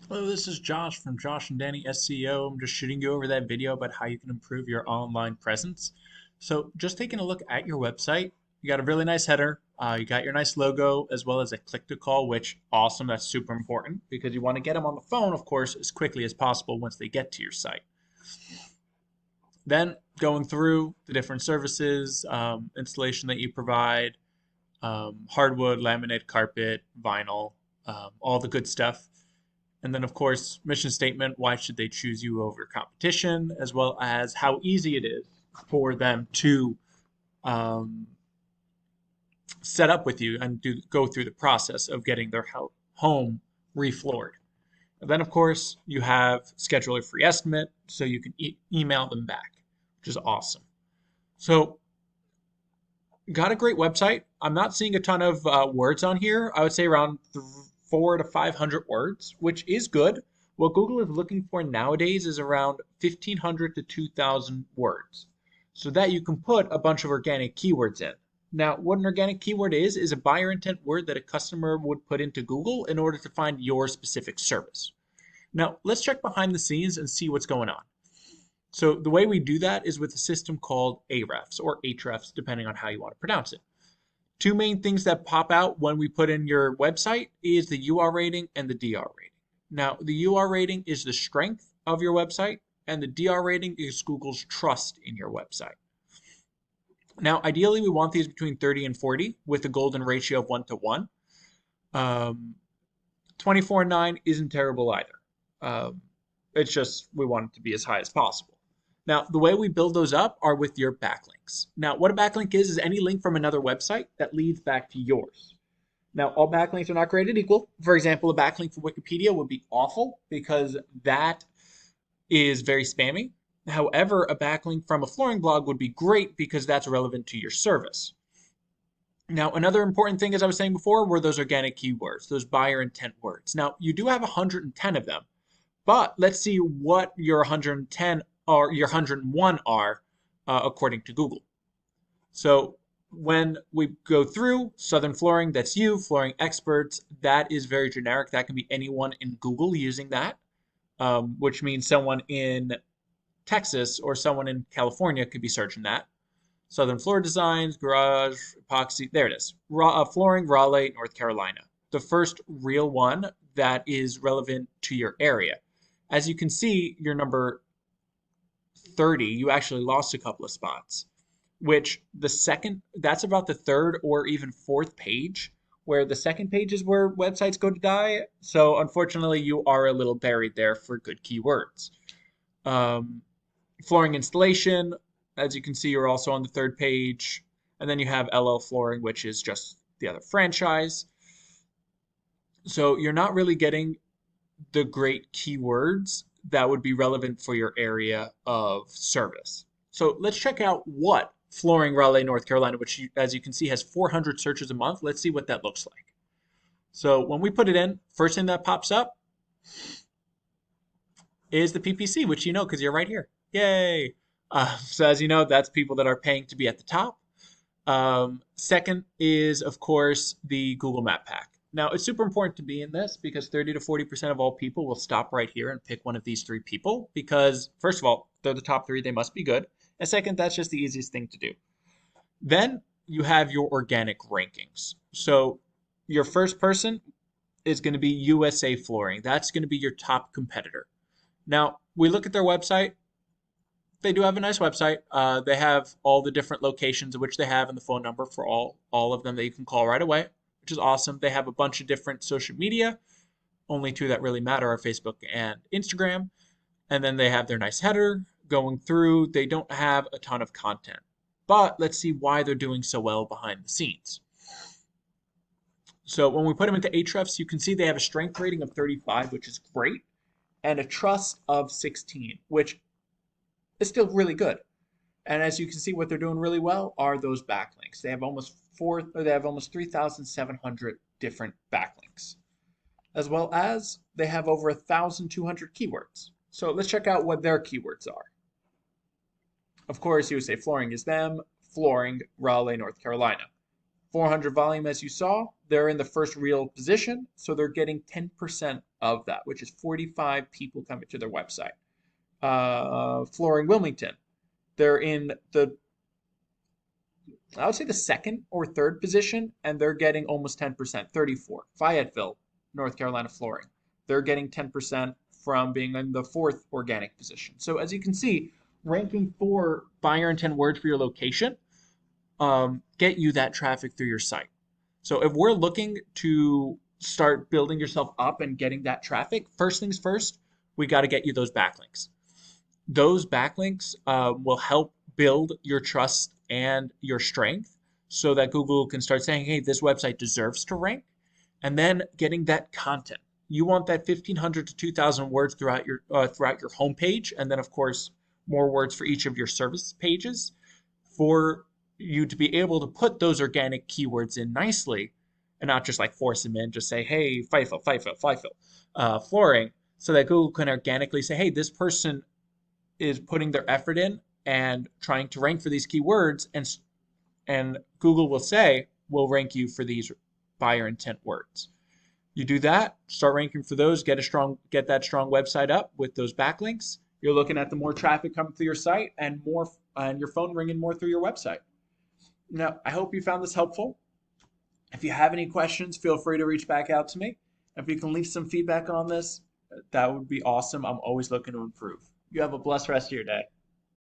Hello, this is Josh from Josh and Danny SEO. I'm just shooting you over that video about how you can improve your online presence. So, just taking a look at your website, you got a really nice header. You got your nice logo as well as a click to call, which awesome. That's super important because you want to get them on the phone, of course, as quickly as possible once they get to your site. Then going through the different services, installation that you provide, hardwood, laminate, carpet, vinyl, all the good stuff. And then, of course, mission statement, why should they choose you over competition, as well as how easy it is for them to um, set up with you and go through the process of getting their home refloored. And then, of course, you have schedule a free estimate so you can email them back, which is awesome. So, got a great website. I'm not seeing a ton of words on here. I would say around 400 to 500 words, which is good. What Google is looking for nowadays is around 1,500 to 2,000 words, so that you can put a bunch of organic keywords in. Now, what an organic keyword is a buyer intent word that a customer would put into Google in order to find your specific service. Now, let's check behind the scenes and see what's going on. So the way we do that is with a system called Ahrefs or Ahrefs, depending on how you want to pronounce it. Two main things that pop out when we put in your website is the UR rating and the DR rating. Now, the UR rating is the strength of your website, and the DR rating is Google's trust in your website. Now, ideally, we want these between 30 and 40 with a golden ratio of 1 to 1. 24 and 9 isn't terrible either. It's just we want it to be as high as possible. Now, the way we build those up are with your backlinks. Now, what a backlink is any link from another website that leads back to yours. Now, all backlinks are not created equal. For example, a backlink for Wikipedia would be awful because that is very spammy. However, a backlink from a flooring blog would be great because that's relevant to your service. Now, another important thing, as I was saying before, were those organic keywords, those buyer intent words. Now, you do have 110 of them, but let's see what your 110 or your 101 are according to Google. So when we go through Southern Flooring, that's you, flooring experts, that is very generic. That can be anyone in Google using that, which means someone in Texas or someone in California could be searching that. Southern Floor Designs, Garage, Epoxy, there it is. Flooring Raleigh, North Carolina. The first real one that is relevant to your area. As you can see, your number 30, you actually lost a couple of spots, which that's about the third or even fourth page, where the second page is where websites go to die. So unfortunately, you are a little buried there for good keywords. Flooring installation, as you can see, you're also on the third page. And then you have LL Flooring, which is just the other franchise. So you're not really getting the great keywords that would be relevant for your area of service. So let's check out what Flooring Raleigh, North Carolina, which as you can see has 400 searches a month. Let's see what that looks like. So when we put it in, first thing that pops up is the PPC, which you know because you're right here. Yay! So as you know, that's people that are paying to be at the top. Second is, of course, the Google Map Pack. Now, it's super important to be in this because 30 to 40% of all people will stop right here and pick one of these three people because, first of all, they're the top three, they must be good. And second, that's just the easiest thing to do. Then you have your organic rankings. So your first person is going to be USA Flooring. That's going to be your top competitor. Now, we look at their website. They do have a nice website. They have all the different locations in which they have and the phone number for all of them that you can call right away, which is awesome. They have a bunch of different social media. Only two that really matter are Facebook and Instagram. And then they have their nice header going through. They don't have a ton of content. But let's see why they're doing so well behind the scenes. So when we put them into Ahrefs, you can see they have a strength rating of 35, which is great, and a trust of 16, which is still really good. And as you can see, what they're doing really well are those backlinks. They have almost 3,700 different backlinks, as well as they have over 1,200 keywords. So let's check out what their keywords are. Of course, USA Flooring is them, Flooring Raleigh, North Carolina. 400 volume, as you saw, they're in the first real position, so they're getting 10% of that, which is 45 people coming to their website. Flooring Wilmington, they're in I would say the second or third position, and they're getting almost 10%, 34. Fayetteville, North Carolina Flooring, they're getting 10% from being in the fourth organic position. So as you can see, ranking for buyer intent words for your location get you that traffic through your site. So if we're looking to start building yourself up and getting that traffic, first things first, we got to get you those backlinks. Those backlinks will help build your trust and your strength so that Google can start saying, hey, this website deserves to rank. And then getting that content. You want that 1,500 to 2,000 words throughout your homepage, and then of course more words for each of your service pages for you to be able to put those organic keywords in nicely and not just like force them in, just say, hey, flooring, so that Google can organically say, hey, this person is putting their effort in and trying to rank for these keywords, and Google will say, we'll rank you for these buyer intent words. You do that, start ranking for those, get that strong website up with those backlinks. You're looking at the more traffic coming through your site and your phone ringing more through your website. Now, I hope you found this helpful. If you have any questions, feel free to reach back out to me. If you can leave some feedback on this, that would be awesome. I'm always looking to improve. You have a blessed rest of your day.